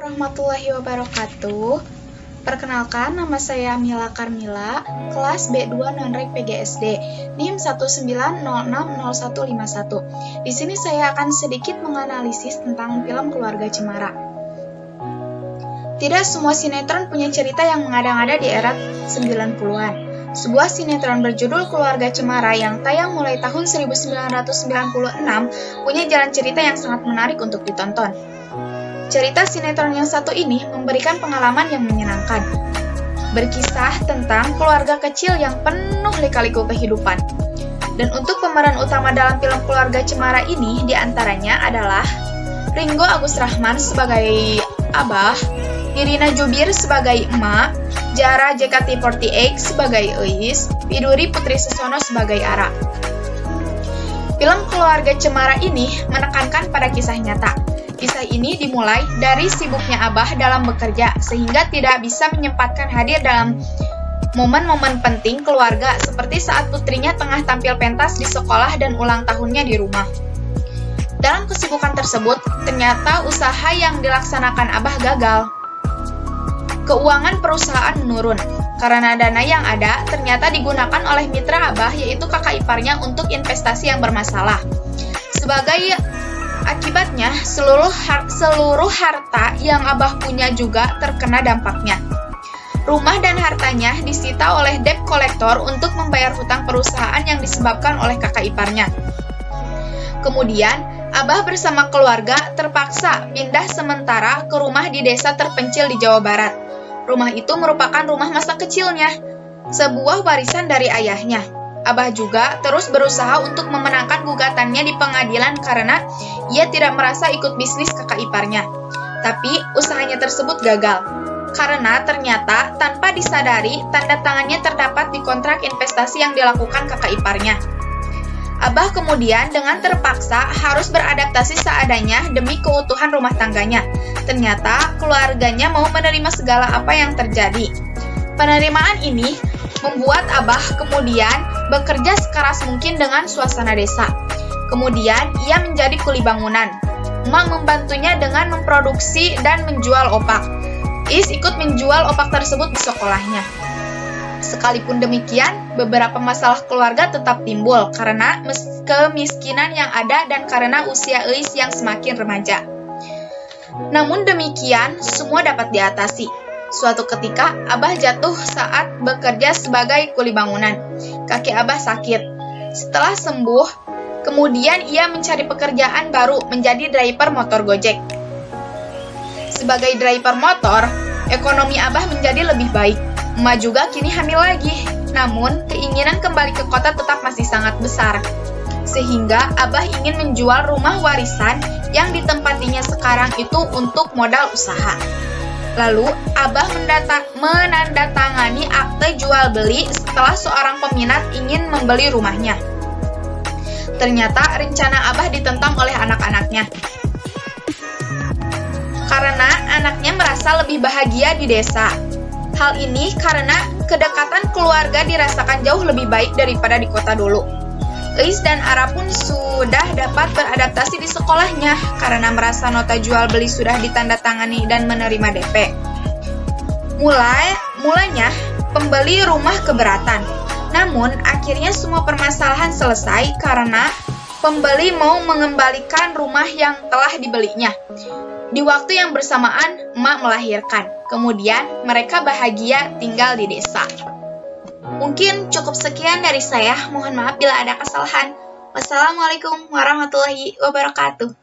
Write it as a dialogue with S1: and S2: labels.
S1: Warahmatullahi wabarakatuh. Perkenalkan, nama saya Mila Karmila, kelas B2 Nonrek PGSD, NIM 190605151. Di sini saya akan sedikit menganalisis tentang film Keluarga Cemara. Tidak semua sinetron punya cerita yang mengada-ngada di era 90-an. Sebuah sinetron berjudul Keluarga Cemara yang tayang mulai tahun 1996 punya jalan cerita yang sangat menarik untuk ditonton. Cerita sinetron yang satu ini memberikan pengalaman yang menyenangkan. Berkisah tentang keluarga kecil yang penuh lika-liku kehidupan. Dan untuk pemeran utama dalam film Keluarga Cemara ini diantaranya adalah Ringgo Agus Rahman sebagai Abah, Nirina Jubir sebagai Emak, Jara JKT48 sebagai Eis, Widuri Putri Susono sebagai Ara. Film Keluarga Cemara ini menekankan pada kisah nyata. Kisah ini dimulai dari sibuknya Abah dalam bekerja, sehingga tidak bisa menyempatkan hadir dalam momen-momen penting keluarga, seperti saat putrinya tengah tampil pentas di sekolah dan ulang tahunnya di rumah. Dalam kesibukan tersebut, ternyata usaha yang dilaksanakan Abah gagal. Keuangan perusahaan menurun, karena dana yang ada ternyata digunakan oleh mitra Abah, yaitu kakak iparnya, untuk investasi yang bermasalah. Sebagai akibatnya, seluruh harta yang Abah punya juga terkena dampaknya. Rumah dan hartanya disita oleh debt collector untuk membayar hutang perusahaan yang disebabkan oleh kakak iparnya. Kemudian, Abah bersama keluarga terpaksa pindah sementara ke rumah di desa terpencil di Jawa Barat. Rumah itu merupakan rumah masa kecilnya, sebuah warisan dari ayahnya. Abah juga terus berusaha untuk memenangkan gugatannya di pengadilan karena ia tidak merasa ikut bisnis kakak iparnya. Tapi usahanya tersebut gagal, karena ternyata tanpa disadari tanda tangannya terdapat di kontrak investasi yang dilakukan kakak iparnya. Abah kemudian dengan terpaksa harus beradaptasi seadanya demi keutuhan rumah tangganya. Ternyata keluarganya mau menerima segala apa yang terjadi. Penerimaan ini membuat Abah kemudian bekerja sekeras mungkin dengan suasana desa. Kemudian ia menjadi kuli bangunan. Emak membantunya dengan memproduksi dan menjual opak. Is ikut menjual opak tersebut di sekolahnya. Sekalipun demikian, beberapa masalah keluarga tetap timbul karena kemiskinan yang ada dan karena usia Eis yang semakin remaja. Namun demikian, semua dapat diatasi. Suatu ketika, Abah jatuh saat bekerja sebagai kuli bangunan. Kaki Abah sakit. Setelah sembuh, kemudian ia mencari pekerjaan baru menjadi driver motor Gojek. Sebagai driver motor, ekonomi Abah menjadi lebih baik. Emak juga kini hamil lagi. Namun, keinginan kembali ke kota tetap masih sangat besar. Sehingga Abah ingin menjual rumah warisan yang ditempatinya sekarang itu untuk modal usaha. Lalu, Abah menandatangani akte jual beli setelah seorang peminat ingin membeli rumahnya. Ternyata rencana Abah ditentang oleh anak-anaknya. Karena anaknya merasa lebih bahagia di desa. Hal ini karena kedekatan keluarga dirasakan jauh lebih baik daripada di kota dulu. Eis dan Ara pun sudah dapat beradaptasi di sekolahnya karena merasa nota jual beli sudah ditandatangani dan menerima DP. Mulanya pembeli rumah keberatan. Namun akhirnya semua permasalahan selesai karena pembeli mau mengembalikan rumah yang telah dibelinya. Di waktu yang bersamaan, emak melahirkan. Kemudian mereka bahagia tinggal di desa. Mungkin cukup sekian dari saya. Mohon maaf bila ada kesalahan. Wassalamualaikum warahmatullahi wabarakatuh.